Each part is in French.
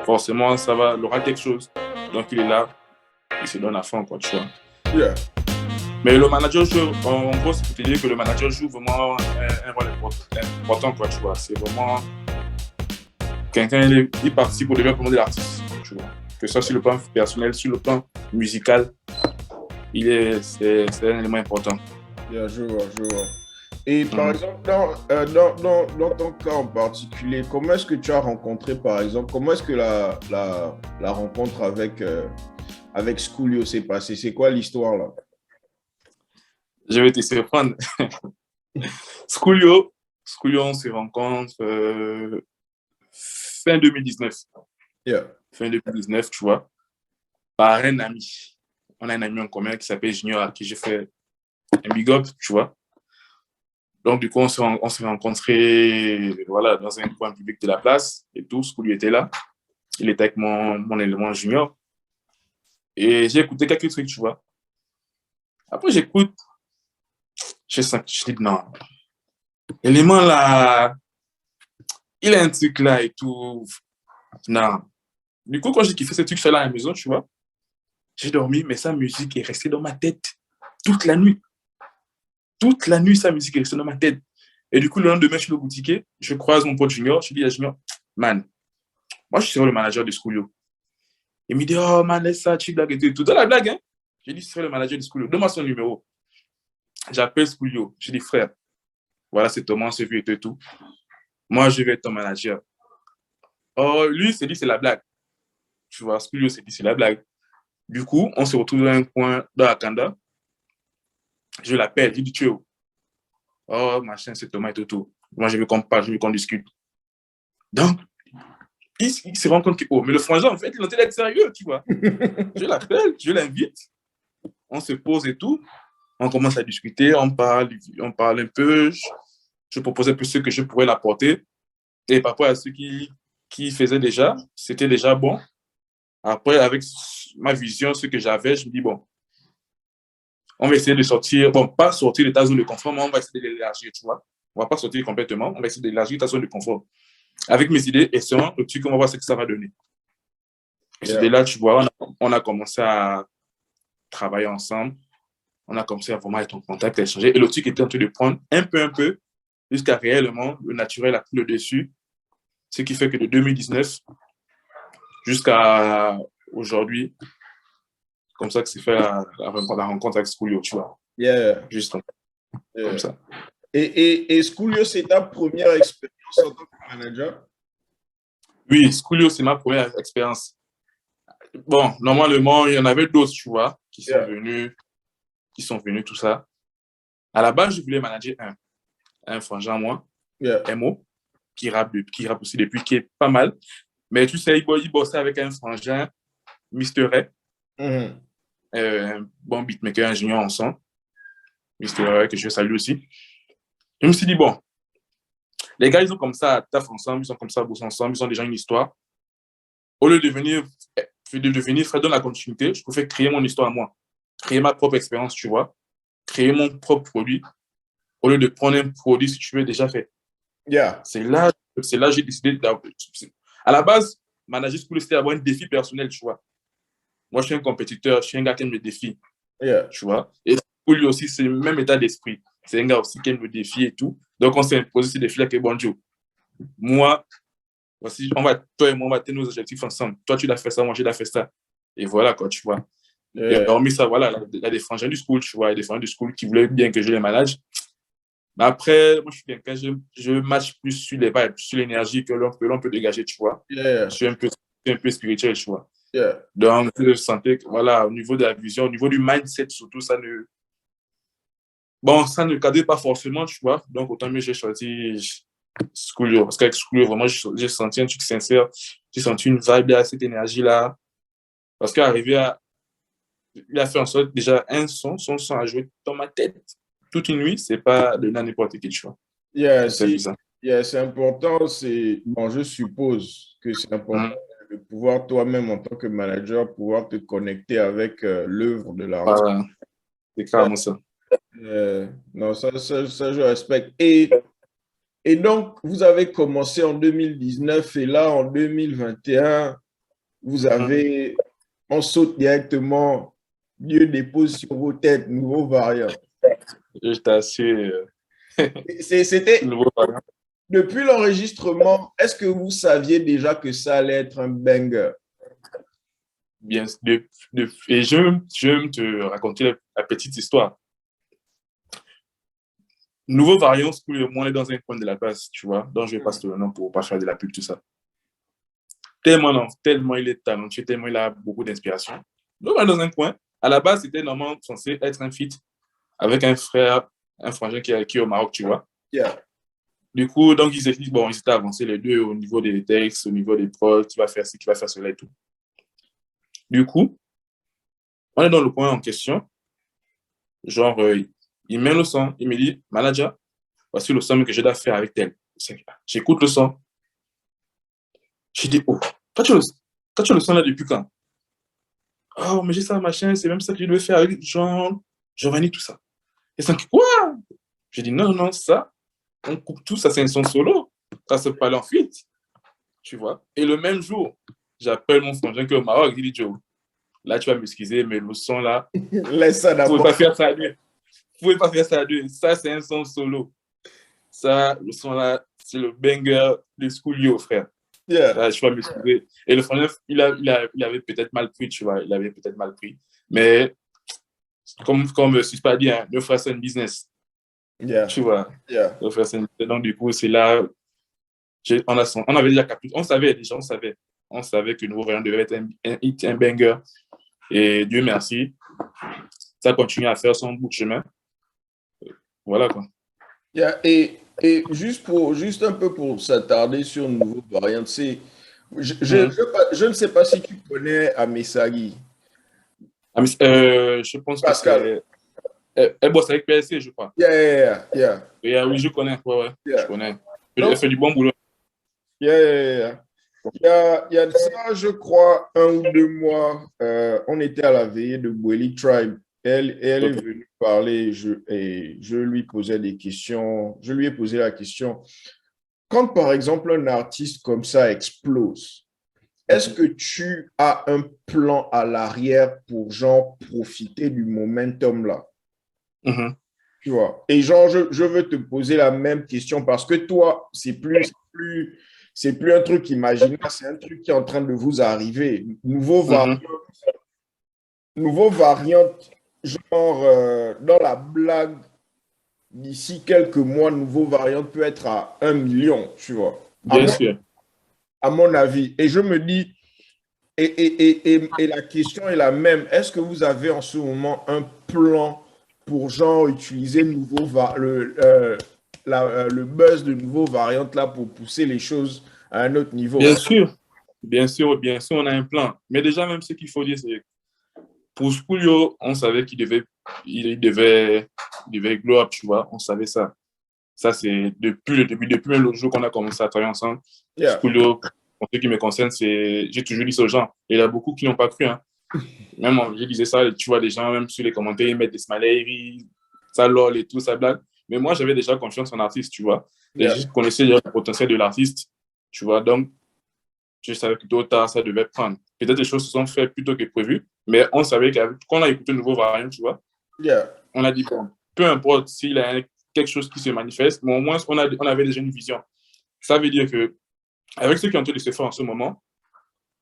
forcément, ça va, il aura quelque chose. Donc, il est là, il se donne à fond, quoi, tu vois. Yeah. Mais le manager joue, en gros, c'est pour te dire que le manager joue vraiment un rôle important, quoi, tu vois. C'est vraiment quelqu'un, il participe au développement de l'artiste, tu vois. Que ce soit sur le plan personnel, sur le plan musical, c'est un élément important. Yeah, je vois, je vois. Et par exemple, dans ton cas en particulier, comment est-ce que tu as rencontré, par exemple, comment est-ce que la rencontre avec Schoolio s'est passée? C'est quoi l'histoire là? Je vais te surprendre. Schoolio, on se rencontre fin 2019. Yeah. Fin 2019, tu vois, par un ami. On a un ami en commun qui s'appelle Junior, à qui j'ai fait un big up, tu vois. Donc, du coup, on s'est rencontrés voilà, dans un coin public de la place et tout. Schoolio était là. Il était avec mon élément Junior. Et j'ai écouté quelques trucs, tu vois. Après, j'écoute. Je dis non. L'élément là, il a un truc là et tout. Non. Du coup, quand j'ai kiffé ce truc, je suis là à la maison, tu vois. J'ai dormi, mais sa musique est restée dans ma tête toute la nuit. Toute la nuit, sa musique est restée dans ma tête. Et du coup, le lendemain, je suis au boutiquier, je croise mon pote Junior, je dis à Junior, man, moi, je serai le manager de Schoolio. Il me dit, oh man, laisse ça, tu blagues et tout. Dans la blague, hein. J'ai dit, je serai le manager de Schoolio. Donne-moi son numéro. J'appelle Schoolio. Je dis, frère, voilà, c'est Thomas, on s'est vu et tout. Moi, je vais être ton manager. Oh, lui, il s'est dit, c'est la blague. Tu vois, Schoolio s'est dit, c'est la blague. Du coup, on se retrouve dans un coin dans la Kanda. Je l'appelle, je dis, tu es où? Oh, machin, c'est Thomas et tout. Moi, je veux qu'on parle, je veux qu'on discute. Donc, il se rend compte que, oh, mais le frangin, en fait, il est en train d'être sérieux, tu vois. Je l'appelle, je l'invite, on se pose et tout. On commence à discuter, on parle un peu. Je propose un peu ce que je pourrais l'apporter. Et par rapport à ce qu'il faisait déjà, c'était déjà bon. Après, avec ma vision, ce que j'avais, je me dis, bon, on va essayer de sortir, bon, pas sortir de ta zone de confort, mais on va essayer de l'élargir, tu vois. On va pas sortir complètement, on va essayer d'élargir ta zone de confort. Avec mes idées, et selon le truc, on va voir ce que ça va donner. Et Yeah. c'était là, tu vois, on a commencé à travailler ensemble. On a commencé à vraiment être en contact, à échanger. Et le truc était en train de prendre un peu, jusqu'à réellement, le naturel a pris le dessus. Ce qui fait que de 2019 jusqu'à aujourd'hui, comme ça que c'est fait la rencontre avec Schoolio, tu vois. Yeah. Juste comme Yeah. ça. Et Schoolio, c'est ta première expérience en tant que manager? Oui, Schoolio, c'est ma première expérience. Bon, normalement, il y en avait d'autres, tu vois, Yeah. qui sont venus, tout ça. À la base, je voulais manager un frangin, moi, Yeah. MO, qui rappe aussi depuis, qui est pas mal. Mais tu sais, il bossait avec un frangin, Mr. Ray, Mhm. un bon beatmaker ingénieur en son, Mr. Ray, que je salue aussi. Je me suis dit, bon, les gars, ils sont comme ça, taffent ensemble, ils sont comme ça, bossent ensemble, ils ont déjà une histoire. Au lieu de devenir frère dans la continuité, je préfère créer mon histoire à moi, créer ma propre expérience, tu vois, créer mon propre produit, au lieu de prendre un produit, si tu veux, déjà fait. Yeah. C'est là que j'ai décidé d'avoir. À la base, manager school, c'était avoir un défi personnel, tu vois. Moi, je suis un compétiteur, je suis un gars qui aime le défi, Yeah. tu vois. Et pour lui aussi, c'est le même état d'esprit. C'est un gars aussi qui aime le défi et tout. Donc, on s'est imposé ce défi-là que bon Dieu. Moi, voici, toi et moi, on va atteindre nos objectifs ensemble. Toi, tu l'as fait ça, moi, j'ai fait ça. Et voilà, quoi, tu vois. Et Yeah. hormis ça, voilà, il y a des frangins du school, tu vois, il y a des frangins du school qui voulaient bien que je les manage. Mais après, moi, je suis quelqu'un, je match plus sur les vibes, sur l'énergie que l'on peut dégager, tu vois. Yeah. Je suis un peu spirituel, tu vois. Yeah. Donc, je sentais que, voilà, au niveau de la vision, au niveau du mindset, surtout, ça ne cadrait pas forcément, tu vois. Donc, autant mieux, j'ai choisi Schoolio. Parce qu'avec Schoolio, vraiment, j'ai senti un truc sincère. J'ai senti une vibe là, cette énergie-là. Parce il a fait en sorte, déjà, son son a joué dans ma tête toute une nuit. C'est pas de n'importe qui, tu vois. Yeah, C'est bizarre. c'est important. Bon, je suppose que c'est important Mmh. de pouvoir toi-même, en tant que manager, pouvoir te connecter avec l'œuvre de l'artiste. Voilà, c'est carrément ça. Non, ça, je respecte. Et donc, vous avez commencé en 2019 et là, en 2021, vous avez, on saute directement, Dieu dépose sur vos têtes, nouveau variant. Je t'assure, C'était nouveau variant. depuis l'enregistrement, est-ce que vous saviez déjà que ça allait être un banger? Bien, et je vais te raconter la petite histoire. Nouveau variant, School, moi, on est dans un coin de la classe, tu vois, donc je vais pas se le nom pour pas faire de la pub, tout ça. Tellement, non, tellement il est talentueux, tellement il a beaucoup d'inspiration. Donc, on est dans un coin. À la base, c'était normalement censé être un feat avec un frère, un frangin qui est au Maroc, tu vois. Yeah. Du coup, donc, bon, ils étaient avancés les deux au niveau des textes, au niveau des prods, qui va faire ci, qui va faire cela et tout. Du coup, on est dans le coin en question. Genre, il met le son, il me dit, manager, voici le son que je dois faire avec tel. J'écoute le son. Je dis, oh, toi, tu as le son là depuis quand? Oh, mais j'ai ça, machin, c'est même ça que je devais faire avec Jean, Giovanni, tout ça. Et ça, quoi? Je dis, non, non, ça, on coupe tout, ça, c'est un son solo. Ça, c'est pas en feat, tu vois. Et le même jour, j'appelle mon frangin qui est au Maroc, il dit, Joe, là, tu vas m'excuser, mais le son là, Laisse ça vous pouvez d'abord. pas faire ça à deux. Vous pouvez pas faire ça à deux. Ça, c'est un son solo. Ça, le son là, c'est le banger de Schoolio, frère. Yeah. Là, je vais m'excuser. Et le frangin, il avait peut-être mal pris, tu vois. Il avait peut-être mal pris. Mais, comme je suis pas dit, hein, ne ferait ça une business. Yeah. Tu vois. Yeah. Ne ferait ça une business. Donc, du coup, c'est là, on avait déjà capté. On savait que Nouveau Variant devait être un hit, un banger. Et Dieu merci, ça continue à faire son bout de chemin. Voilà, quoi. Yeah. Et juste un peu pour s'attarder sur une nouvelle variante, c'est, je ne sais pas si tu connais Amesagi. Ah, mais, je pense que Pascal. c'est. Elle bosse avec PSC, je crois. Yeah, yeah, yeah. Et, oui, je connais. Ouais, ouais, je Yeah. connais. Elle Donc, fait du bon boulot. yeah, yeah, yeah. Il y a de ça, je crois, 1 ou 2 mois, on était à la veillée de Boeli Tribe. Elle est Ok. venue parler et je lui posais des questions. Je lui ai posé la question. Quand, par exemple, un artiste comme ça explose, est-ce que tu as un plan à l'arrière pour, genre, profiter du momentum là? Mhm. Tu vois? Et genre, je veux te poser la même question parce que toi, c'est plus un truc imaginaire, c'est un truc qui est en train de vous arriver. Mhm. Nouveau variante, genre, dans la blague, d'ici quelques mois, nouveau variante peut être à 1 million, tu vois, Bien sûr. à mon avis. Et je me dis, et la question est la même. Est-ce que vous avez en ce moment un plan pour genre utiliser le buzz de nouveaux variantes là pour pousser les choses à un autre niveau? Bien sûr. Bien sûr, on a un plan. Mais déjà, même ce qu'il faut dire, c'est pour Schoolio, on savait il devait glow up, tu vois. On savait ça. Ça, c'est depuis le début, depuis même le jour qu'on a commencé à travailler ensemble. Yeah. Schoolio, en ce qui me concerne, j'ai toujours dit ça aux gens. Et il y a beaucoup qui n'ont pas cru, hein. Même je disais ça, tu vois, les gens, même sur les commentaires, ils mettent des smileys, ça lol et tout, ça blague. Mais moi, j'avais déjà confiance en l'artiste, tu vois. Et Yeah. je connaissais déjà le potentiel de l'artiste, tu vois. Donc, je savais que tôt ou tard, ça devait prendre. Peut-être les choses se sont faites plus tôt que prévu, mais on savait qu'on a écouté le nouveau variant, tu vois. Yeah. On a dit, bon, peu importe s'il y a quelque chose qui se manifeste, mais au moins, on avait déjà une vision. Ça veut dire que, avec ce qui est en train de se faire en ce moment,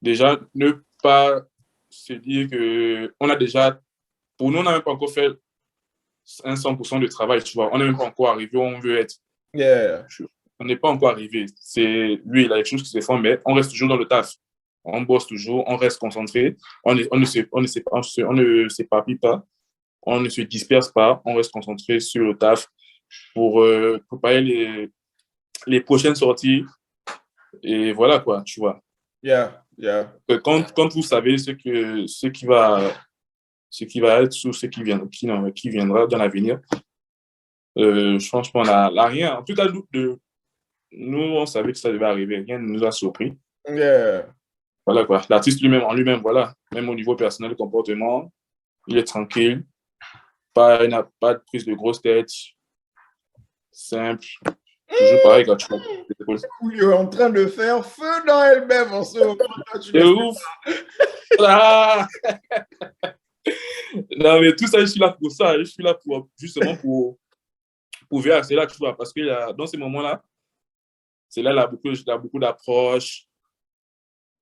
déjà, ne pas se dire que on a déjà, pour nous, on n'a même pas encore fait un 100% de travail, tu vois. On n'est même pas encore arrivé où on veut être. Yeah. On n'est pas encore arrivé. Lui, il a quelque chose qui se fait, mais on reste toujours dans le taf. On bosse toujours, on reste concentré, on ne s'éparpille pas, on ne se disperse pas, on reste concentré sur le taf pour préparer les prochaines sorties. Et voilà quoi, tu vois. Yeah. Yeah. Quand vous savez ce qui va être ou qui viendra dans l'avenir, franchement, on n'a rien. En tout cas, nous, on savait que ça devait arriver. Rien ne nous a surpris. Yeah. Voilà quoi. L'artiste lui-même, en lui-même, voilà. Même au niveau personnel, comportement, il est tranquille. Il n'a pas de prise de grosse tête. Simple. Toujours pareil quand tu vois. Ou elle est en train de faire feu dans elle-même en ce moment. Tu C'est le sais. ouf! Ah! Non, mais tout ça, je suis là pour ça. Je suis là pour, justement pour VR. C'est là, tu vois, parce que dans ces moments-là, c'est là, il a beaucoup d'approches.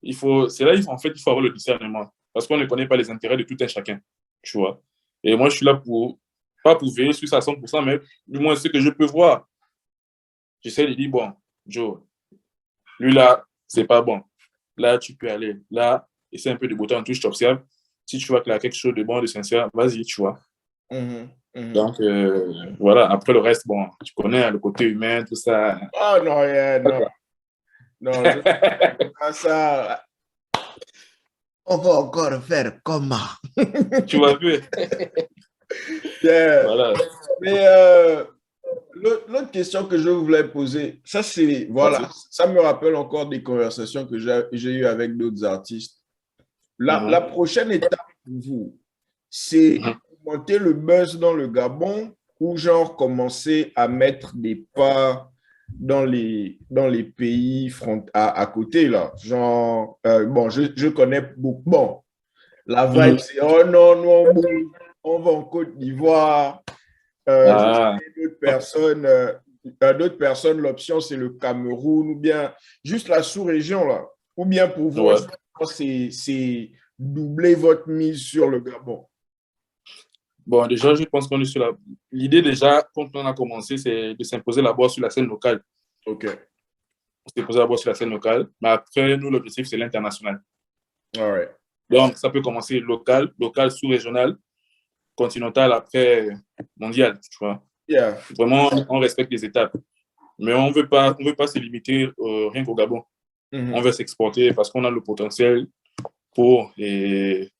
C'est là, en fait, il faut avoir le discernement. Parce qu'on ne connaît pas les intérêts de tout un chacun, tu vois. Et moi, je suis là pas pour veiller sur ça à 100%, mais du moins ce que je peux voir. J'essaie de dire, bon, Joe, lui là, c'est pas bon. Là, tu peux aller. Là, essaie un peu de beauté en touche, tu observes. Si tu vois qu'il y a quelque chose de bon, de sincère, vas-y, tu vois. Mhm, mhm. Donc, voilà. Après le reste, bon, tu connais le côté humain, tout ça. Oh non, yeah, non, non, ça, on va encore faire comment? Tu vois un peu. Yeah. Voilà. Mais l'autre question que je voulais poser, ça c'est, voilà, Vas-y. ça me rappelle encore des conversations que j'ai eues avec d'autres artistes. La Mhm. prochaine étape pour vous, c'est Mhm. monter le buzz dans le Gabon ou genre commencer à mettre des pas dans les pays à côté, là. Genre, bon, je connais beaucoup. Bon, la vibe, Mhm. c'est oh non, non, on bouge, on va en Côte d'Ivoire. Je Ah, connais d'autres personnes, l'option, c'est le Cameroun ou bien juste la sous-région, là. Ou bien pour vous, ouais. c'est doubler votre mise sur le Gabon. Bon, déjà, je pense qu'on est sur la. L'idée, déjà, quand on a commencé, c'est de s'imposer d'abord sur la scène locale. OK. On s'est posé d'abord sur la scène locale. Mais après, nous, l'objectif, c'est l'international. All right. Donc, ça peut commencer local, sous-régional, continental, après mondial, tu vois. Yeah. Vraiment, on respecte les étapes. Mais on veut pas se limiter rien qu'au Gabon. On Mhm. veut s'exporter parce qu'on a le potentiel pour. Et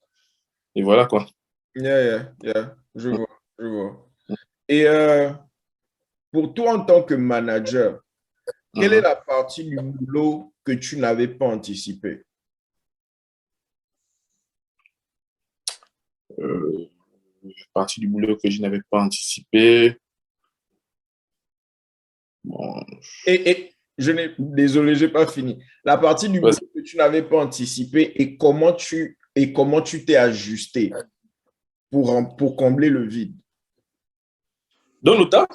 voilà, quoi. Yeah, yeah, yeah. Je vois, je vois. Et pour toi, en tant que manager, quelle est Mhm. la partie du boulot que tu n'avais pas anticipée? Euh, Partie du boulot que je n'avais pas anticipé. Bon, Et désolé, j'ai pas fini. La partie du boulot que tu n'avais pas anticipée et comment tu t'es ajusté pour combler le vide. dans le tas,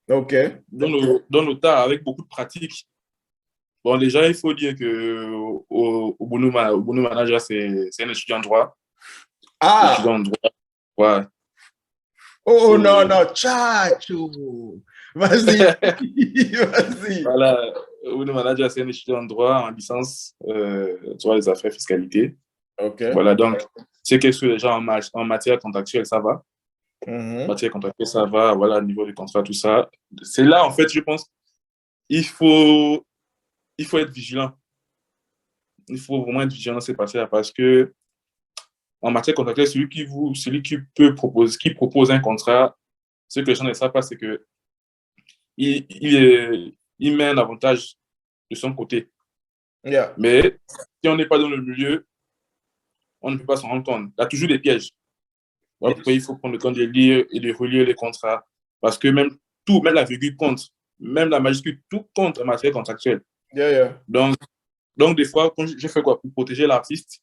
OK. dans le tas, avec beaucoup de pratique. Bon, déjà, il faut dire que au Bono Manager, c'est un étudiant en droit. Ah, Étudiant en droit, ouais, oh non, c'est, non, tchatcho. Vas-y, vas-y. voilà, Bono Manager, c'est un étudiant en droit, en licence, droit des affaires, fiscalité. OK. Voilà, donc, c'est quelque chose déjà en matière contractuelle, ça va. Mhm. Matière contractuelle, ça va, voilà, au niveau du contrat, tout ça. C'est là, en fait, je pense, il faut, il faut être vigilant. Il faut vraiment être vigilant dans ces parties-là parce que en matière contractuelle, celui qui propose un contrat, ce que les gens ne savent pas, c'est que il met un avantage de son côté. Yeah. Mais si on n'est pas dans le milieu, on ne peut pas s'en rendre compte. Il y a toujours des pièges. Voilà pourquoi il Yes. faut prendre le temps de lire et de relire les contrats. Parce que même tout, même la virgule compte, même la majuscule, tout compte en matière contractuelle. Yeah, yeah. Donc, donc des fois, quand je fais quoi pour protéger l'artiste,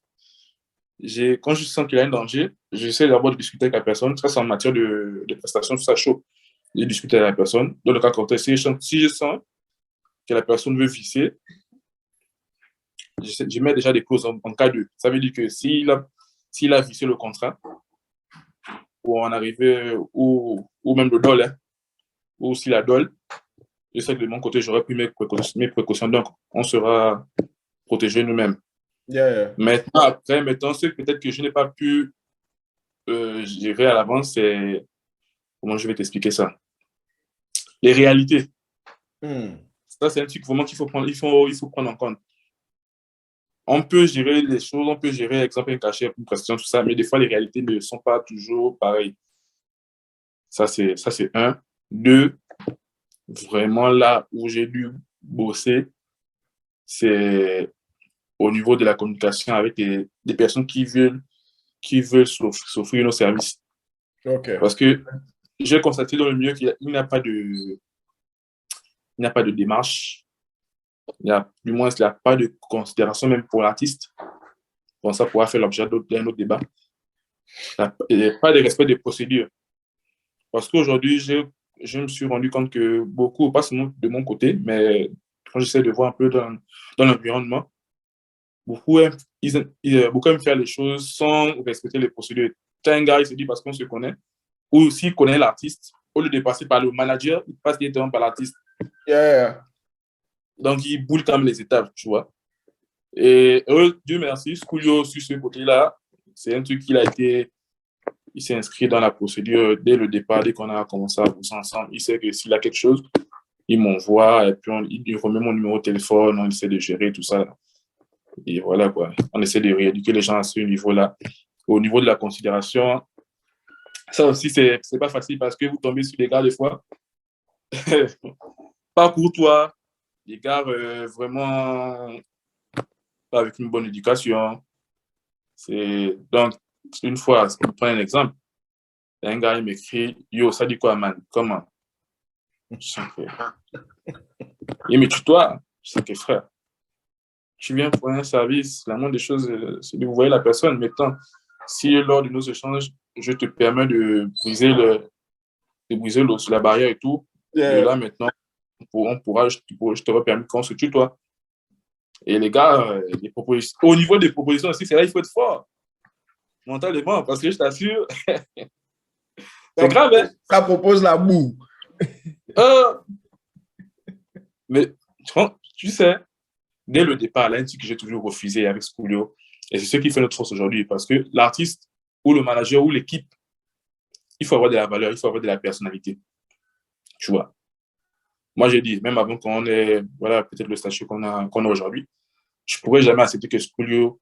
quand je sens qu'il y a un danger, j'essaie d'abord de discuter avec la personne. Ça, c'est en matière de prestation, tout ça chaud. Je discute avec la personne. Dans le cas contraire, si je sens que la personne veut visser, je mets déjà des clauses en cas de. Ça veut dire que s'il a vissé le contrat, ou en arriver, ou même le dol, hein, ou s'il a dol, je sais que de mon côté, j'aurais pris mes précautions. Donc, on sera protégé nous-mêmes. Yeah, yeah. Maintenant, ce peut-être que je n'ai pas pu gérer à l'avance, c'est comment je vais t'expliquer ça. Les réalités. Hmm. Ça, c'est un truc vraiment qu'il faut prendre, il faut prendre en compte. On peut gérer les choses, on peut gérer, exemple, un cachet, une prestation, tout ça, mais des fois, les réalités ne sont pas toujours pareilles. Ça, c'est un. Deux, vraiment là où j'ai dû bosser, c'est au niveau de la communication avec des personnes qui veulent s'offrir nos services. OK. Parce que j'ai constaté dans le milieu qu'il n'y a pas de il n'y a pas de démarche, du moins, il n'y a pas de considération même pour l'artiste. Bon, ça pourra faire l'objet d'un autre débat. Il n'y a pas de respect des procédures. Parce qu'aujourd'hui, je me suis rendu compte que beaucoup, pas seulement de mon côté, mais quand j'essaie de voir un peu dans l'environnement, beaucoup beaucoup aiment faire les choses sans respecter les procédures. Quand un gars, il se dit parce qu'on se connaît, ou s'il connaît l'artiste, au lieu de passer par le manager, il passe directement par l'artiste. Yeah. Donc, il boule comme les étapes, tu vois. Et Dieu merci, Schoolio, sur ce côté-là, c'est un truc il s'est inscrit dans la procédure dès le départ, dès qu'on a commencé à bosser ensemble. Il sait que s'il a quelque chose, il m'envoie, et puis il remet mon numéro de téléphone, on essaie de gérer tout ça. Et voilà, quoi. On essaie de rééduquer les gens à ce niveau-là. Au niveau de la considération, ça aussi, c'est pas facile parce que vous tombez sur des gars, des fois, pas courtois, des gars vraiment pas avec une bonne éducation. Donc, une fois, je prends un exemple. Un gars, il m'écrit, yo, ça dit quoi, man? Comment? Je sais que... Il me tutoie. Je sais que, frère, tu viens pour un service. La moindre des choses, c'est de vous voir la personne. Maintenant, si lors de nos échanges, je te permets de briser la barrière et tout, Yeah. de là, maintenant, je t'aurais permis qu'on se tutoie. Et les gars, au niveau des propositions aussi, c'est là il faut être fort, mentalement, parce que je t'assure, c'est grave, hein? Ça propose la boue. Mais tu sais, dès le départ, là, un truc que j'ai toujours refusé avec Schoolio, et c'est ce qui fait notre force aujourd'hui, parce que l'artiste ou le manager ou l'équipe, il faut avoir de la valeur, il faut avoir de la personnalité. Tu vois. Moi, j'ai dit, même avant qu'on ait, voilà, peut-être le statut qu'on a aujourd'hui, je ne pourrais jamais accepter que Schoolio,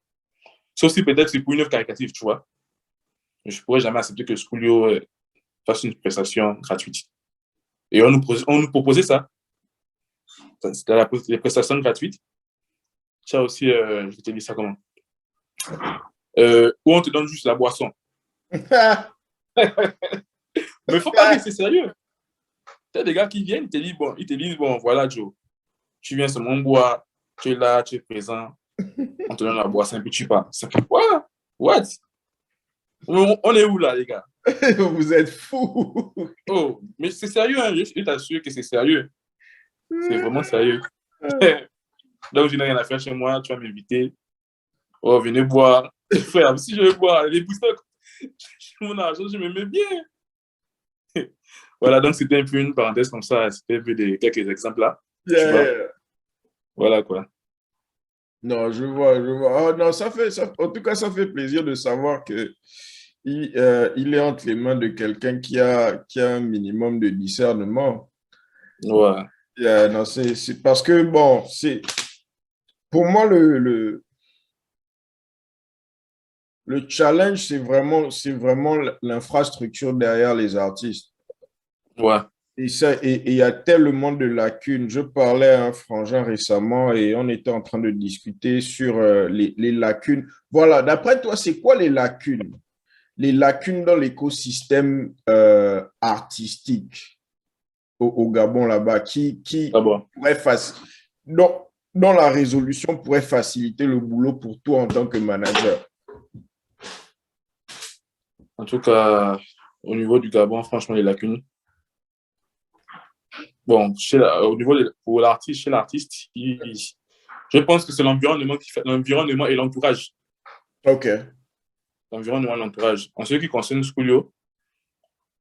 sauf si peut-être c'est pour une œuvre caritative, tu vois. Je ne pourrais jamais accepter que Schoolio fasse une prestation gratuite. Et on nous proposait ça. C'était les prestations gratuites. Ça aussi, je te dis ça comment? Où on te donne juste la boisson. Mais il ne faut pas dire que c'est sérieux. Tu as des gars qui viennent, ils te disent, bon, voilà, Joe, tu viens sur mon bois, tu es là, tu es présent, on te donne la boisson, puis tu pars. Ça fait quoi? What? On est où là, les gars? Vous êtes fous. Oh, mais c'est sérieux, hein? Je t'assure que c'est sérieux. C'est vraiment sérieux. Donc, je n'ai rien à faire chez moi, tu vas m'inviter. Oh, venez boire. Frère, si je veux boire, les boosters, mon argent, je me mets bien. Voilà, donc c'était un peu une parenthèse comme ça. C'était un peu quelques exemples là. Yeah. Tu vois? Voilà quoi. Non, je vois. Oh, non, en tout cas, ça fait plaisir de savoir que il est entre les mains de quelqu'un qui a un minimum de discernement. Ouais. Yeah, non, c'est parce que, bon, pour moi, le challenge, c'est vraiment l'infrastructure derrière les artistes. Ouais. Et il y a tellement de lacunes. Je parlais à un frangin récemment et on était en train de discuter sur les lacunes. Voilà, d'après toi, c'est quoi les lacunes? Les lacunes dans l'écosystème artistique au Gabon là-bas qui pourrait dans la résolution pourrait faciliter le boulot pour toi en tant que manager. En tout cas, au niveau du Gabon, franchement, les lacunes. Bon, au niveau pour l'artiste, chez l'artiste, je pense que c'est l'environnement qui fait l'environnement et l'entourage. OK. L'environnement et l'entourage. En ce qui concerne Schoolio,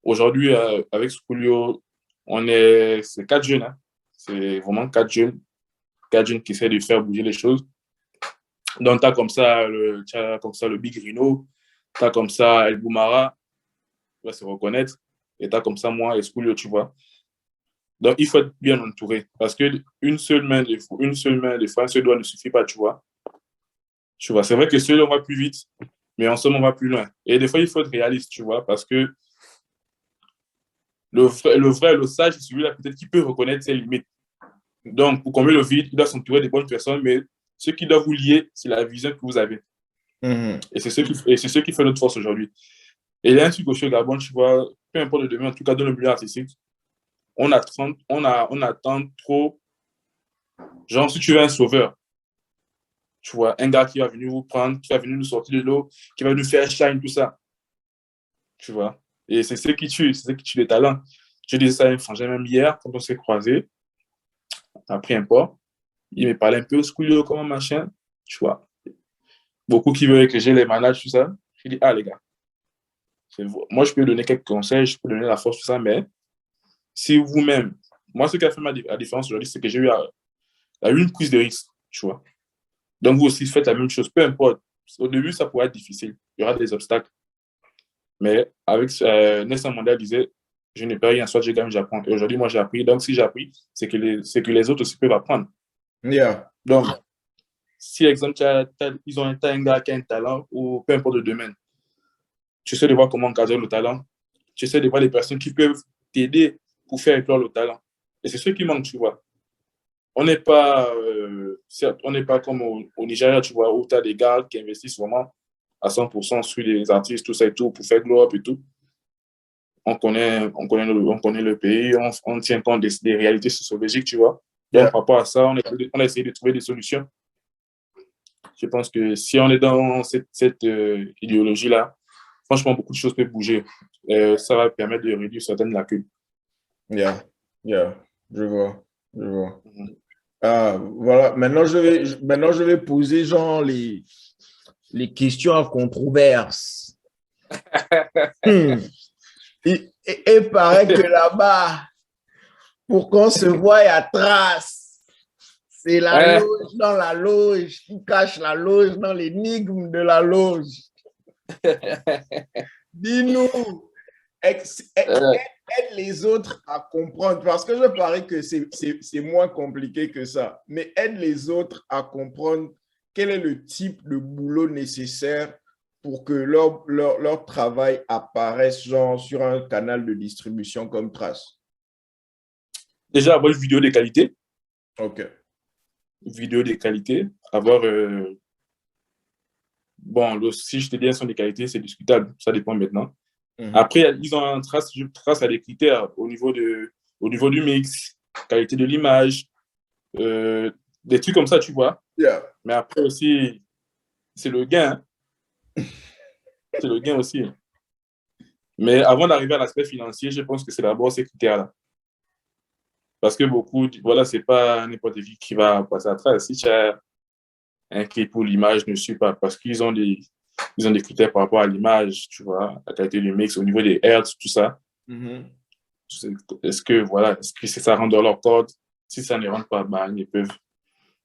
aujourd'hui, avec Schoolio, c'est 4 jeunes. Hein. C'est vraiment 4 jeunes. 4 jeunes qui essaient de faire bouger les choses. Donc, tu as comme ça le Big Rino, tu as comme ça El Boumara, tu vas se reconnaître, et tu as comme ça moi et Schoolio, tu vois. Donc, il faut être bien entouré parce qu'une seule main, des fois, un seul doigt ne suffit pas, tu vois. Tu vois, c'est vrai que seul, on va plus vite, mais ensemble, on va plus loin. Et des fois, il faut être réaliste, tu vois, parce que le sage, c'est celui-là peut-être qui peut reconnaître ses limites. Donc, pour combler le vide, il doit s'entourer des bonnes personnes, mais ce qui doit vous lier, c'est la vision que vous avez. Et c'est ce qui fait notre force aujourd'hui. Et il y a un truc aussi au Gabon, tu vois, peu importe le domaine, en tout cas dans le milieu artistique, on attend trop. Genre, si tu veux un sauveur, tu vois, un gars qui va venir vous prendre, qui va venir nous sortir de l'eau, qui va nous faire shine, tout ça. Tu vois. Et c'est ce qui tue, les talents. Je disais ça à un frangin même hier, quand on s'est croisés, après un port. Il me parlait un peu au school, comment machin, tu vois. Beaucoup qui veulent que j'ai les manages, tout ça. Je dis, ah les gars, moi je peux donner quelques conseils, je peux donner la force, tout ça, mais si vous-même, moi ce qui a fait la différence aujourd'hui, c'est que j'ai eu une prise de risque, tu vois. Donc vous aussi faites la même chose, peu importe. Au début, ça pourrait être difficile, il y aura des obstacles. Mais avec Nelson Mandela disait, je ne perds rien, soit je gagne, j'apprends. Et aujourd'hui, moi j'ai appris, donc si j'ai appris, c'est que les autres aussi peuvent apprendre. Yeah. Donc, si, exemple, ils ont un gars qui a un talent, ou peu importe le domaine, tu essaies de voir comment encadrer le talent. Tu essaies de voir les personnes qui peuvent t'aider pour faire éclore le talent. Et c'est ce qui manque, tu vois. On n'est pas comme au Nigeria, tu vois, où tu as des gars qui investissent vraiment à 100% sur les artistes, tout ça et tout, pour faire glow up et tout. On connaît le pays, on tient compte des réalités sociologiques, tu vois. Donc, Yeah. par rapport à ça, on a essayé de trouver des solutions. Je pense que si on est dans cette idéologie-là, franchement, beaucoup de choses peuvent bouger. Ça va permettre de réduire certaines lacunes. Yeah. Yeah. Je vois. Je vois. Mhm. Voilà. Maintenant, je vais poser genre les questions à controverse. Et paraît que là-bas, pour qu'on se voie à trace, c'est la loge dans la loge qui cache la loge dans l'énigme de la loge. Dis-nous, aide les autres à comprendre, parce que je parie que c'est moins compliqué que ça, mais aide les autres à comprendre quel est le type de boulot nécessaire pour que leur travail apparaisse genre sur un canal de distribution comme Trace. Déjà, avoir une vidéo de qualité. OK. Vidéo de qualité. Avoir... bon, si je te dis elles sont de qualité, c'est discutable. Ça dépend maintenant. Après, ils ont trace à des critères au niveau du mix, qualité de l'image, des trucs comme ça, tu vois. Yeah. Mais après aussi, c'est le gain. C'est le gain aussi. Mais avant d'arriver à l'aspect financier, je pense que c'est d'abord ces critères-là. Parce que beaucoup, voilà, c'est pas n'importe qui va passer à travers. Si tu as un clip où l'image ne suit pas, parce qu'ils ont des critères par rapport à l'image, tu vois, la qualité du mix, au niveau des hertz, tout ça. Est-ce que ça rentre dans leur code? Si ça ne rentre pas, bah,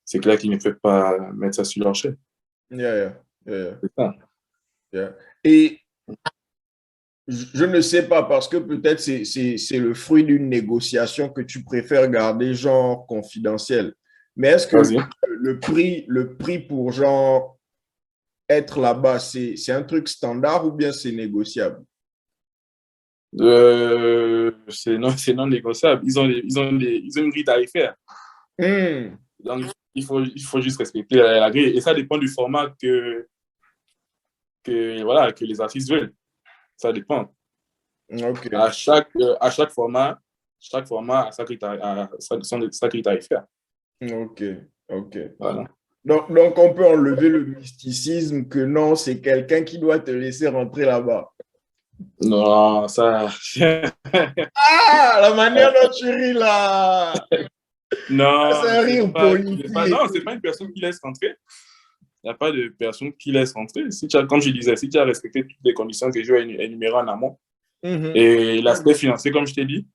c'est clair qu'ils ne peuvent pas mettre ça sur leur chaîne. Yeah. C'est ça. Yeah. Et je ne sais pas, parce que peut-être c'est le fruit d'une négociation que tu préfères garder genre confidentiel. Mais est-ce que le prix pour genre être là-bas, c'est un truc standard ou bien c'est négociable? C'est non négociable. Ils ont une grille tarifaire. Donc, il faut juste respecter la grille. Et ça dépend du format que les artistes veulent. Ça dépend. Okay. À chaque format a sa grille tarifaire. OK. Voilà. Donc, on peut enlever le mysticisme que non, c'est quelqu'un qui doit te laisser rentrer là-bas. Non, ça. La manière dont tu ris là! Non, c'est un rire politique. Non, c'est pas une personne qui laisse rentrer. Il n'y a pas de personne qui laisse rentrer. Comme je disais, si tu as respecté toutes les conditions que je vais énumérer en amont, et l'aspect financier, comme je t'ai dit,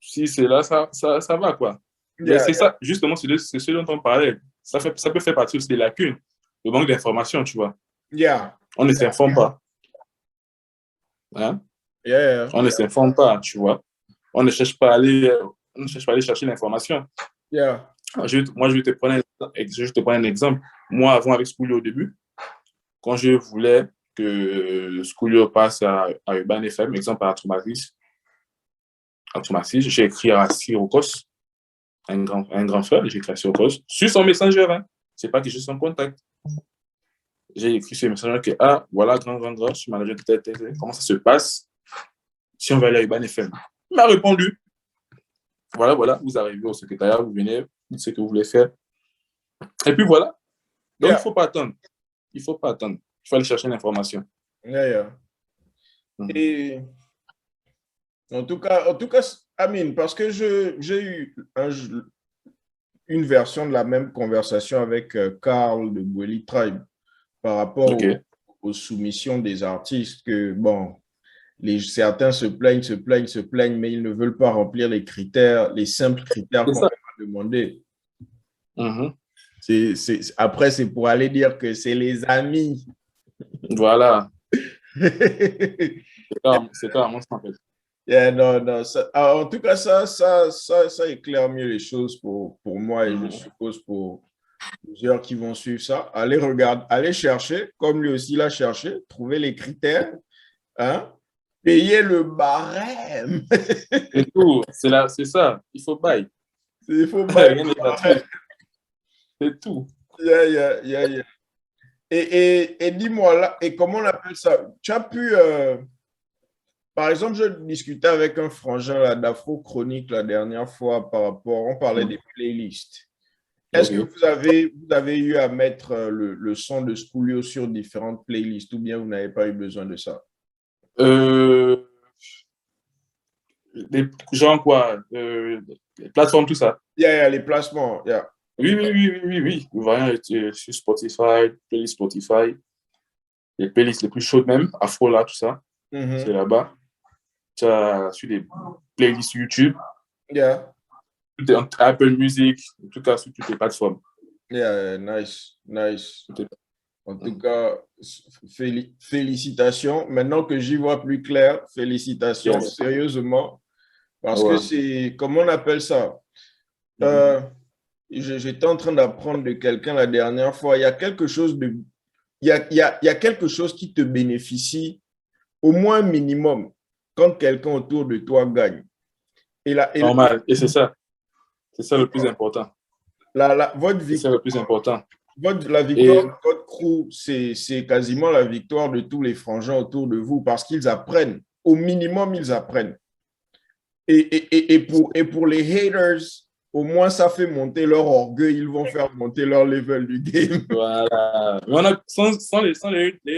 si c'est là, ça va, quoi. Mais c'est ça, justement, c'est ce dont on parlait. Ça peut faire partie aussi des lacunes, le manque d'informations, tu vois. On ne s'informe pas. Hein? On ne s'informe pas, tu vois. On ne cherche pas à aller chercher l'information. Moi, je vais te prendre un exemple. Moi, avant, avec Schoolio au début, quand je voulais que Schoolio passe à Urban FM, exemple à Traumatis, j'ai écrit à Sirocos, un grand frère, j'ai écrit à Sirocos, sur son messenger. Hein. C'est pas que je suis en contact. J'ai écrit sur le messenger que, voilà, grand, je suis manager de tête, comment ça se passe si on va aller à Urban FM. Il m'a répondu. Voilà, vous arrivez au secrétariat, vous venez, vous dites ce que vous voulez faire. Et puis voilà. Donc, il ne faut pas attendre. Il faut aller chercher l'information. Yeah. Et en tout cas, Amine, parce que j'ai eu une version de la même conversation avec Carl de Bweli Tribe par rapport aux soumissions des artistes que, bon, certains se plaignent, mais ils ne veulent pas remplir les critères, les simples critères qu'on leur a demandé. Après, c'est pour aller dire que c'est les amis. Voilà. C'est carrément ça, en fait. Yeah, non, en tout cas, ça éclaire mieux les choses pour moi et je suppose pour plusieurs qui vont suivre ça. Allez chercher, comme lui aussi l'a cherché, trouver les critères, hein, payer le barème. C'est tout, c'est ça, il faut bail. Il faut bail. C'est tout. Yeah. Et dis-moi là, et comment on appelle ça? Tu as pu, par exemple, je discutais avec un frangin là, d'Afro Chronique la dernière fois par rapport, on parlait des playlists. Est-ce que vous avez eu à mettre le son de Schoolio sur différentes playlists ou bien vous n'avez pas eu besoin de ça? Genre quoi? Les plateformes, tout ça? Les placements, Oui. Vous voyez sur Spotify, playlist Spotify, les playlists les plus chaudes même, Afro là, tout ça, c'est là-bas. Tu as sur des playlists YouTube, Apple Music, en tout cas sur toutes les plateformes. Nice. En tout cas, félicitations. Maintenant que j'y vois plus clair, félicitations, sérieusement. Parce que c'est, comment on appelle ça? J'étais en train d'apprendre de quelqu'un la dernière fois. Il y a quelque chose quelque chose qui te bénéficie au moins minimum quand quelqu'un autour de toi gagne. Normal. Et c'est ça. C'est ça le plus important. Votre vie. C'est le plus important. La victoire de votre crew, c'est quasiment la victoire de tous les frangins autour de vous parce qu'ils apprennent. Au minimum, ils apprennent. Et pour les haters, au moins, ça fait monter leur orgueil. Ils vont faire monter leur level du game. Voilà. Mais sans les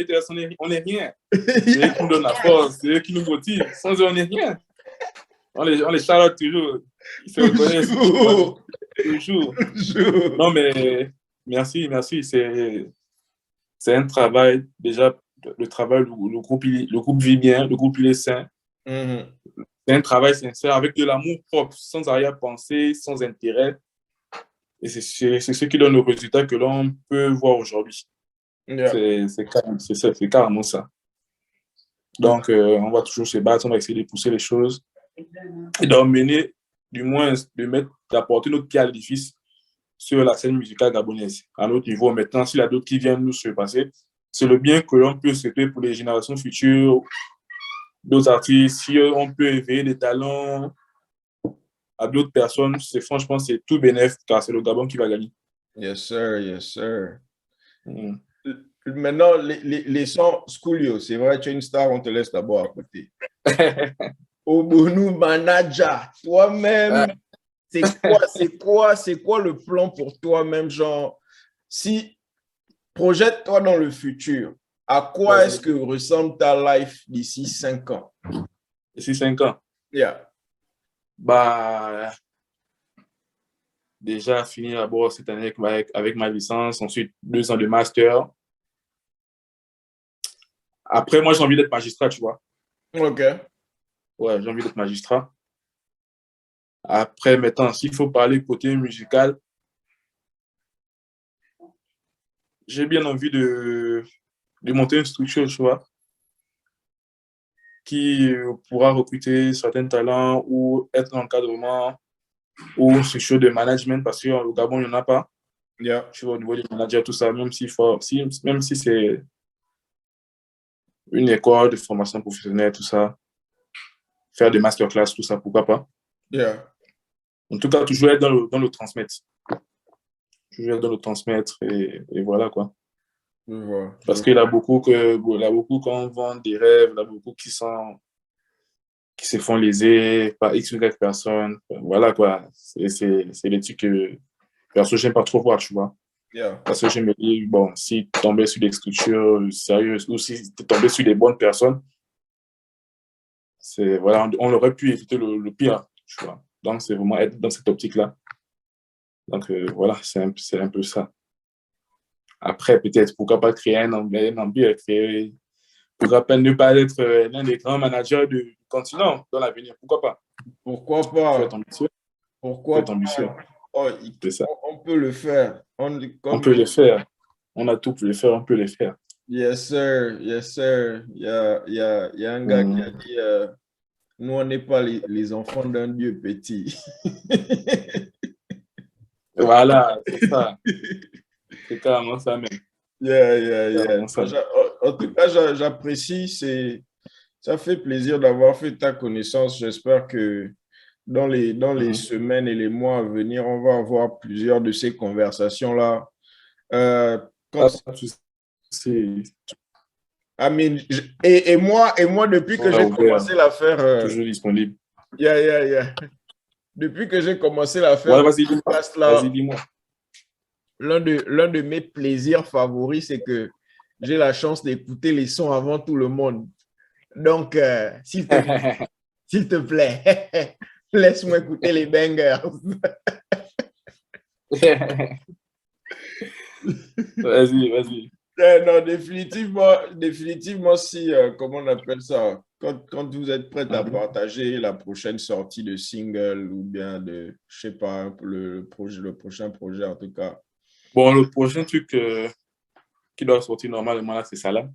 haters, on n'est rien. C'est eux qui nous donnent la force. C'est eux qui nous motivent. Sans eux, on n'est rien. On les shout-out toujours. Ils se reconnaissent. Toujours. Non, mais merci. C'est un travail. Déjà, le travail, le groupe vit bien, le groupe il est sain. C'est un travail sincère avec de l'amour propre, sans arrière-pensée, sans intérêt. Et c'est ce qui donne le résultat que l'on peut voir aujourd'hui. C'est carrément ça. Donc, on va toujours se battre, on va essayer de pousser les choses et d'emmener, du moins, d'apporter notre pierre à l'édifice sur la scène musicale gabonaise, à notre niveau. Maintenant, s'il y a d'autres qui viennent nous surpasser, c'est le bien que l'on peut souhaiter pour les générations futures, d'autres artistes. Si on peut éveiller des talents à d'autres personnes, franchement, c'est tout bénéf, car c'est le Gabon qui va gagner. Yes, sir. Maintenant, les sons Schoolio, c'est vrai, tu es une star, on te laisse d'abord à côté. Obonu Manager, toi-même, c'est quoi le plan pour toi-même, genre, si projette-toi dans le futur, à quoi est-ce que ressemble ta life d'ici 5 ans? D'ici 5 ans? Bah, déjà fini d'abord cette année avec ma licence, ensuite 2 ans de master. Après, moi, j'ai envie d'être magistrat, tu vois. Ok. Ouais, j'ai envie d'être magistrat. Après, maintenant, s'il faut parler côté musical, j'ai bien envie de monter une structure, tu vois, qui pourra recruter certains talents ou être en encadrement ou une structure de management parce qu'au Gabon, il n'y en a pas. Tu vois, au niveau des managers, tout ça, même si c'est une école de formation professionnelle, tout ça, faire des masterclass, tout ça, pourquoi pas. En tout cas, toujours être dans le transmettre. Toujours être dans le transmettre et voilà quoi. Parce qu'il y a beaucoup quand on vend des rêves, il y a beaucoup qui se font léser par X ou Y personnes. Voilà, quoi. C'est des trucs que, perso, j'aime pas trop voir, tu vois. Yeah. Parce que je me dis, bon, si tu tombais sur des structures sérieuses ou si tu tombais sur des bonnes personnes, voilà, on aurait pu éviter le pire, tu vois. Donc, c'est vraiment être dans cette optique-là. Donc, voilà, c'est un peu ça. Après, peut-être, pourquoi pas créer un empire, pourquoi pas ne pas être l'un des grands managers du continent dans l'avenir. Pourquoi pas? Pourquoi Il faut pas? être ambitieux. Il faut Pourquoi être ambitieux. pas? Oh, C'est ça. on peut le faire. On Comme, peut le faire. On a tout pour le faire, on peut le faire. yes, sir. Yes, sir. Il y a un gars qui a dit nous, on n'est pas les enfants d'un Dieu petit. Voilà, c'est ça. C'est carrément ça même. Yeah, yeah, yeah. Carrément ça. En tout cas, j'apprécie. Ça fait plaisir d'avoir fait ta connaissance. J'espère que dans les semaines et les mois à venir, on va avoir plusieurs de ces conversations-là. Euh, quand, Pas de souci. et moi, depuis que On est j'ai ouvert, commencé l'affaire, toujours disponible. yeah, yeah, yeah. Depuis que j'ai commencé l'affaire Ouais, de vas-y, dis-moi. podcast là, Vas-y, dis-moi. l'un de mes plaisirs favoris, c'est que j'ai la chance d'écouter les sons avant tout le monde. Donc, s'il te plaît, laisse-moi écouter les bangers. Vas-y, vas-y. Non, définitivement, si, comment on appelle ça, quand vous êtes prêt à partager la prochaine sortie de single ou bien de, je sais pas, le prochain projet en tout cas. Bon, le prochain truc qui doit sortir normalement, là, c'est Salam.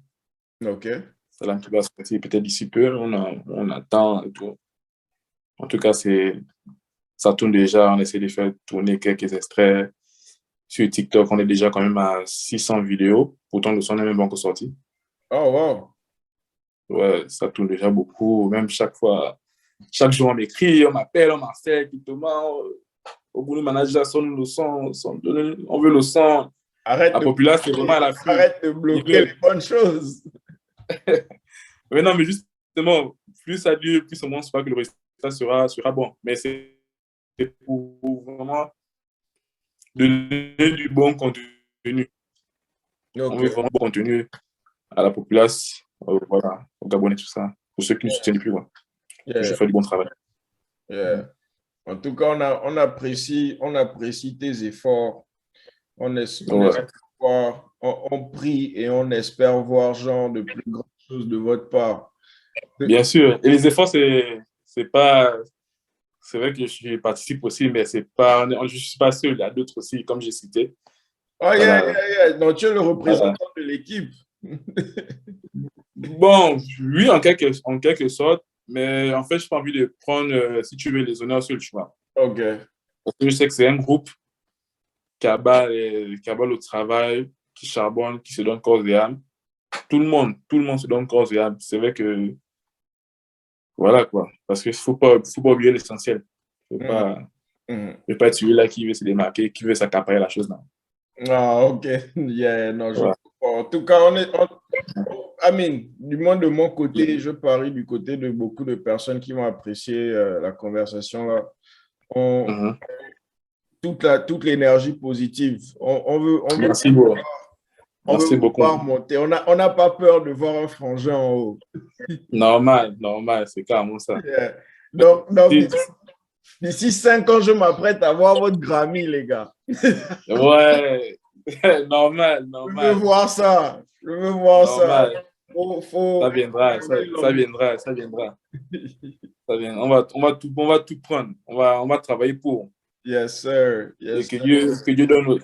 OK. Salam qui doit sortir peut-être d'ici peu. On attend et tout. En tout cas, ça tourne déjà. On essaie de faire tourner quelques extraits. Sur TikTok, on est déjà quand même à 600 vidéos. Pourtant, le son n'est même pas encore sorti. Oh, wow. Ouais, ça tourne déjà beaucoup. Même chaque fois, chaque jour, on m'écrit, on m'appelle, on m'appelle, au bout, le manager sonne le son, on veut le son. Arrête La populace, c'est vraiment à la fin. arrête de bloquer les bonnes choses. Mais non, mais justement, plus ça dure, plus on ne pas que le résultat sera bon. Mais c'est pour vraiment donner du bon contenu. On veut OK. vraiment bon contenu à la populace, voilà, aux Gabonais, tout ça. Pour ceux qui nous soutiennent depuis, ouais. Je Yeah, fais du bon travail. yeah. En tout cas, on apprécie tes efforts. Ouais. On prie et on espère voir genre de plus grandes choses de votre part. Bien sûr. Et les efforts, c'est pas. C'est vrai que je participe aussi, mais c'est pas, je ne suis pas seul. Il y a d'autres aussi, comme j'ai cité. Oh, yeah, Voilà. yeah, yeah. Donc, tu es le représentant de l'équipe. Bon, oui, en quelque sorte, mais en fait, je n'ai pas envie de prendre, si tu veux, les honneurs seul, tu vois. OK. Parce que je sais que c'est un groupe qui abat le travail, qui charbonne, qui se donne corps et âme. Tout le monde se donne corps et âme. C'est vrai que, voilà quoi. Parce qu'il ne faut pas oublier l'essentiel. Il ne faut pas, faut pas être celui-là qui veut se démarquer, qui veut s'accaparer la chose. Non. Ah, OK. Yeah, non, je Voilà. comprends. En tout cas, du moins de mon côté, je parie du côté de beaucoup de personnes qui vont apprécier la conversation là. Mhm. Toute l'énergie positive. Merci beaucoup. On veut Merci beaucoup. voir monter. On n'a pas peur de voir un frangin en haut. Normal, c'est carrément ça. Yeah. Donc, Si- d'ici 5 ans, je m'apprête à voir votre Grammy, les gars. Ouais, normal, Je veux voir ça. Je veux voir ça. normal. Ça viendra, ça viendra. On va tout prendre. On va travailler pour. Yes, sir. Et Yes, que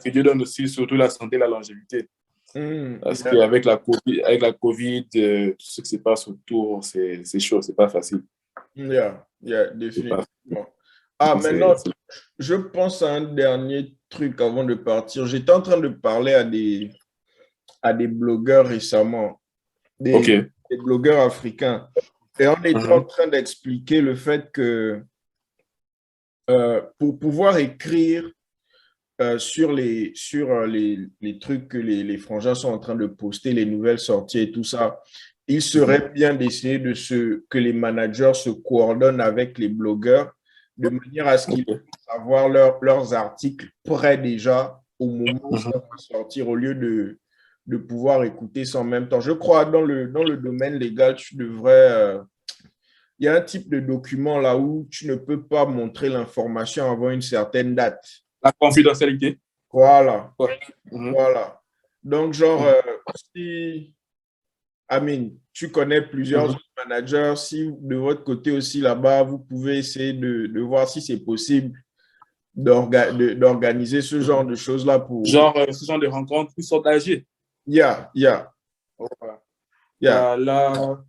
Dieu donne aussi surtout la santé et la longévité. Parce yeah. qu'avec la COVID, tout ce qui se passe autour, c'est chaud, c'est pas facile. Yeah, C'est pas définitivement. facile. Maintenant, je pense à un dernier truc avant de partir. J'étais en train de parler à des blogueurs récemment, OK. des blogueurs africains. Et on était en train d'expliquer le fait que pour pouvoir écrire sur les trucs que les frangins sont en train de poster, les nouvelles sorties et tout ça, il serait bien d'essayer que les managers se coordonnent avec les blogueurs de manière à ce qu'ils puissent avoir leurs articles prêts déjà au moment où ça va sortir, au lieu de pouvoir écouter ça en même temps. Je crois dans le domaine légal, tu devrais... il y a un type de document là où tu ne peux pas montrer l'information avant une certaine date. La confidentialité. Voilà. Ouais. Mm-hmm. Voilà. Donc, genre, si, Amine, tu connais plusieurs managers, si de votre côté aussi là-bas, vous pouvez essayer de voir si c'est possible d'organiser ce genre de choses-là pour... Genre, ce genre de rencontres, ils sont âgés. Yeah. Là,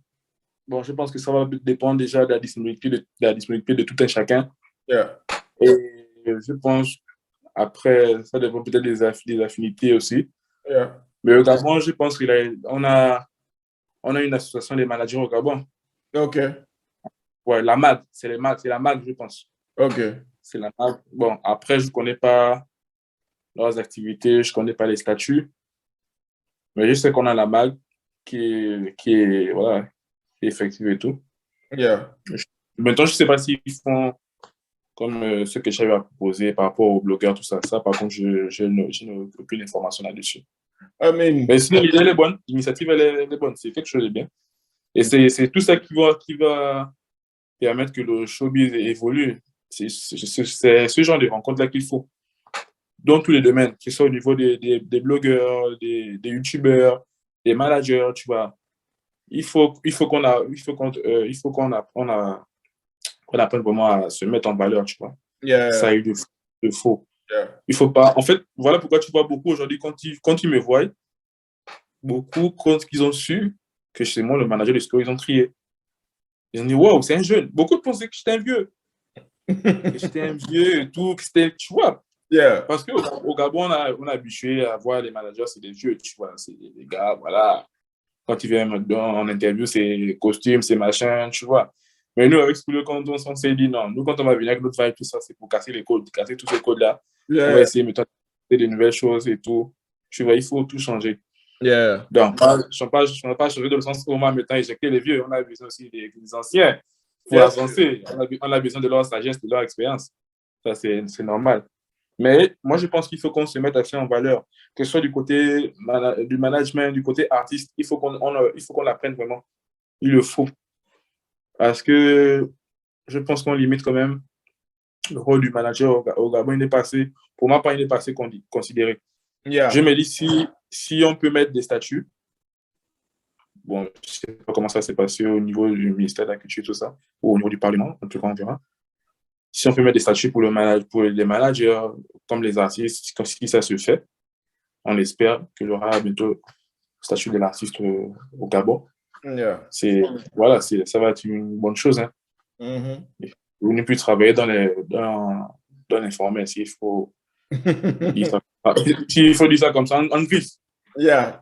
bon, je pense que ça va dépendre déjà de la disponibilité de tout un chacun. Yeah. Et je pense, après, ça dépend peut-être des affinités aussi. Yeah. Mais au Gabon, je pense qu'on a une association des managers au Gabon. OK. Ouais, la MAG, c'est la MAG, je pense. OK. C'est la MAG. Bon, après, je ne connais pas leurs activités, je ne connais pas les statuts. Mais je sais qu'on a la MAG qui est, voilà, qui est effective et tout. Yeah. Maintenant, je ne sais pas s'ils font comme ce que j'avais à proposer par rapport aux blogueurs, tout ça. Ça, par contre, je n'ai aucune information là-dessus. Mais sinon, l'idée, elle est bonne. L'initiative, elle est bonne. C'est quelque chose de bien. Et c'est tout ça qui va permettre que le showbiz évolue. C'est ce genre de rencontres-là qu'il faut. Dans tous les domaines, que ce soit au niveau des blogueurs, des youtubeurs, des managers, tu vois. Il faut qu'on apprenne vraiment à se mettre en valeur, tu vois. Yeah. Ça a eu de faux. Yeah. Il faut pas. En fait, voilà pourquoi tu vois beaucoup aujourd'hui, quand ils me voient, beaucoup, quand ils ont su que c'est moi le manager de Score, ils ont crié. Ils ont dit, wow, c'est un jeune. Beaucoup pensaient que j'étais un vieux. Que j'étais un vieux et tout, que c'était, tu vois. Yeah. Parce qu'au Gabon, on a habitué à voir les managers, c'est des vieux, tu vois. C'est des gars, voilà. Quand ils viennent en interview, c'est costume, c'est machin, tu vois. Mais nous, avec Schoolio, quand on s'est dit non, nous, quand on va venir avec notre vibe, tout ça, c'est pour casser les codes, casser tous ces codes-là. Yeah. On va essayer de des nouvelles choses et tout. Tu vois, il faut tout changer. Yeah. Donc, je ne vais pas changer dans le sens où on va maintenant éjecter les vieux. On a besoin aussi des anciens pour avancer. On a besoin de leur sagesse, de leur expérience. Ça, c'est normal. Mais moi, je pense qu'il faut qu'on se mette assez en valeur, que ce soit du côté du management, du côté artiste. Il faut qu'on l'apprenne vraiment. Il le faut. Parce que je pense qu'on limite quand même le rôle du manager au Gabon. Il n'est pas assez, pour ma part, il n'est pas assez considéré. Yeah. Je me dis, si on peut mettre des statuts, bon, je ne sais pas comment ça s'est passé au niveau du ministère de la Culture, tout ça, ou au niveau du Parlement, en tout cas, on verra. Si on peut mettre des statuts pour les managers, comme les artistes, si ça se fait, on espère qu'il y aura bientôt le statut de l'artiste au Gabon. Yeah. Voilà, ça va être une bonne chose. Hein. Vous ne plus travailler dans l'informel, s'il faut dire ça comme ça, en gris. Yeah.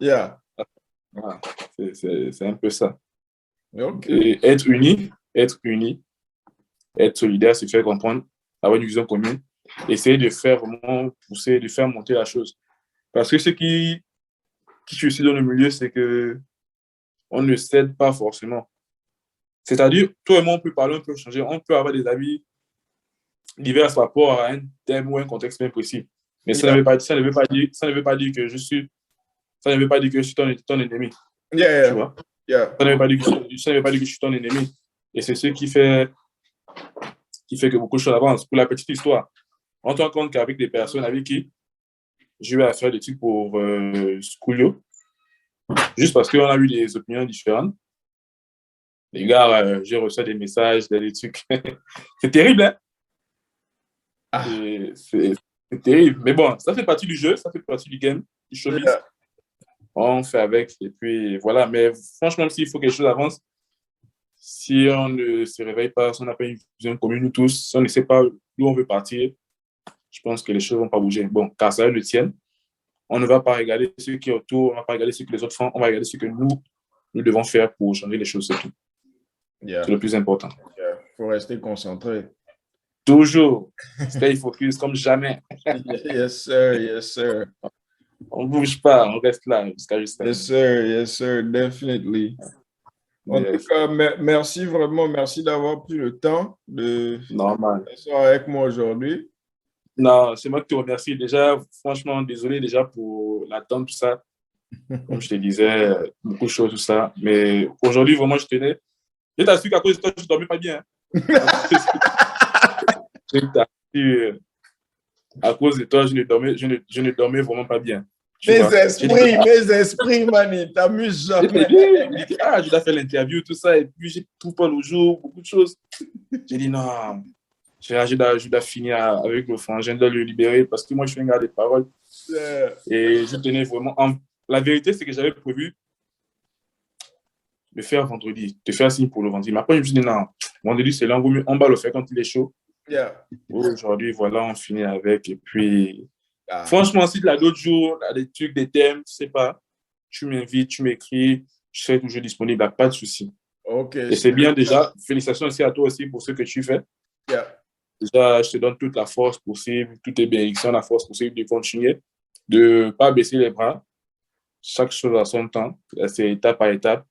Voilà, c'est un peu ça. Okay. Et être unis, être solidaire, se faire comprendre, avoir une vision commune, essayer de faire vraiment pousser, de faire monter la chose. Parce que ce qui tue aussi dans le milieu, c'est que on ne cède pas forcément. C'est-à-dire, toi et moi, on peut parler, on peut changer, on peut avoir des avis divers par rapport à un thème ou un contexte bien précis. Mais ça ne veut pas dire que je suis ton ennemi. Yeah. Tu vois? Yeah. Ça ne veut pas dire que je suis ton ennemi. Et c'est ce qui fait que beaucoup de choses avancent. Pour la petite histoire, on se rend compte qu'avec des personnes avec qui j'ai eu à faire des trucs pour Schoolio, juste parce qu'on a eu des opinions différentes. Les gars, j'ai reçu des messages, des trucs. C'est terrible, hein? Ah. C'est terrible. Mais bon, ça fait partie du jeu, ça fait partie du game, du showbiz. Yeah. On fait avec, et puis voilà. Mais franchement, s'il faut que quelque chose avance, si on ne se réveille pas, si on n'a pas une vision commune, nous tous, si on ne sait pas d'où on veut partir, je pense que les choses ne vont pas bouger. Bon, car ça le tienne. On ne va pas regarder ce qui est autour, on ne va pas regarder ce que les autres font, on va regarder ce que nous devons faire pour changer les choses, c'est tout. Yeah. C'est le plus important. Il faut rester concentré. Toujours. Stay focus comme jamais. Yes, sir. On ne bouge pas, on reste là jusqu'à juste. Yes, sir, definitely. En tout Yes. cas, merci vraiment, merci d'avoir pris le temps de Normal. faire avec moi aujourd'hui. Non, c'est moi qui te remercie. Déjà, franchement, désolé déjà pour l'attente, tout ça. Comme je te disais, beaucoup de choses, tout ça. Mais aujourd'hui, vraiment, je tenais. Je t'assure qu'à cause de toi, je ne dormais pas bien. Je t'assure, à cause de toi, je ne dormais vraiment pas bien. Tu vois. Mes esprits, mani, t'amuses jamais. J'ai dit, je dois faire l'interview, tout ça. Et puis, j'ai tout pas le jour, beaucoup de choses. J'ai dit, non, je dois finir avec le frangin, je dois le libérer parce que moi, je suis un gars de parole. Et je tenais vraiment. La vérité, c'est que j'avais prévu de faire vendredi, de faire signe pour le vendredi. Mais après, je me suis dit, non, vendredi, c'est là, on va le faire quand il est chaud. Yeah. Aujourd'hui, voilà, on finit avec. Et puis, franchement, si tu as d'autres jours, des trucs, des thèmes, tu sais pas, tu m'invites, tu m'écris, je serai toujours disponible, pas de souci. Ok. Et c'est bien déjà. Félicitations aussi à toi aussi pour ce que tu fais. Yeah. Déjà, je te donne toute la force possible, toutes les bénédictions, la force possible de continuer, de ne pas baisser les bras. Chaque chose à son temps, c'est étape par étape.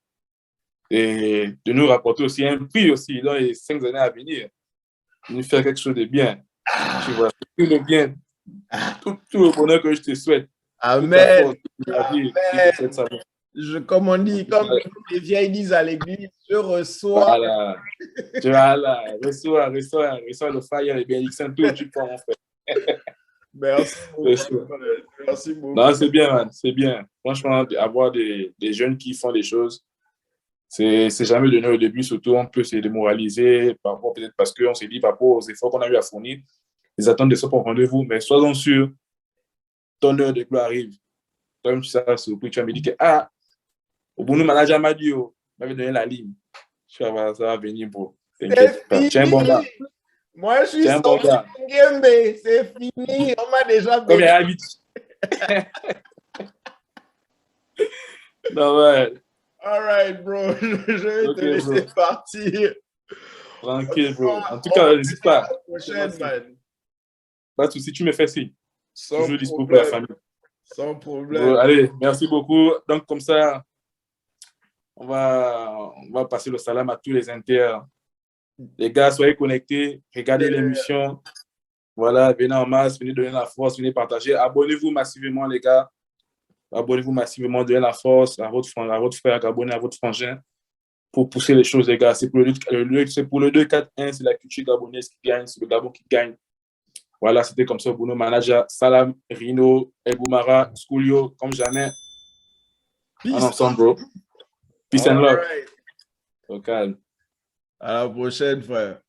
Et de nous rapporter aussi un prix aussi dans les 5 années à venir. De nous faire quelque chose de bien. Tu vois, tout le bien, tout le bonheur que je te souhaite. Amen. Toute la vie, comme on dit, comme les vieilles disent à l'église, je reçois. Voilà. Voilà. Reçois le fire, les bénédictions, tout, tu prends, mon frère. Merci beaucoup. Merci beaucoup. Non, c'est bien, man. C'est bien. Franchement, avoir des jeunes qui font des choses, c'est jamais donné au début. Surtout, on peut se démoraliser, parfois peut-être parce qu'on s'est dit, par rapport aux efforts qu'on a eu à fournir, ils attendent de ça pour rendez-vous. Mais sois-en sûr, ton heure de gloire arrive. Toi-même, tu sais, tu vas me dire que, au bout de manager m'a dit, m'avait donné la ligne. Tu vas voir, ça va venir, bro. T'inquiète pas. Tiens, bon gars. Moi, je suis Tiens, bon gars. C'est fini. On m'a déjà comme il y a vite. Non, ouais. All right, bro. Je vais te laisser partir. Tranquille, bro. En tout cas, n'hésite pas. Prochaine, man. Pas de souci, tu me fais signe. Toujours dispo pour la famille. Sans problème. Bon, allez, merci beaucoup. Donc, comme ça, on va passer le salam à tous les inter. Les gars, soyez connectés, regardez l'émission. Voilà, venez en masse, venez donner la force, venez partager. Abonnez-vous massivement, les gars. Abonnez-vous massivement, donnez la force à votre frère, abonnez à votre frangin pour pousser les choses, les gars. C'est pour le 2-4-1, c'est la culture gabonaise qui gagne, c'est le Gabon qui gagne. Voilà, c'était comme ça, Bruno Manager, Salam, Rino, Eboumara, Schoolio, comme jamais. En ensemble, bro. Peace and love. Au calme. À la prochaine, frère.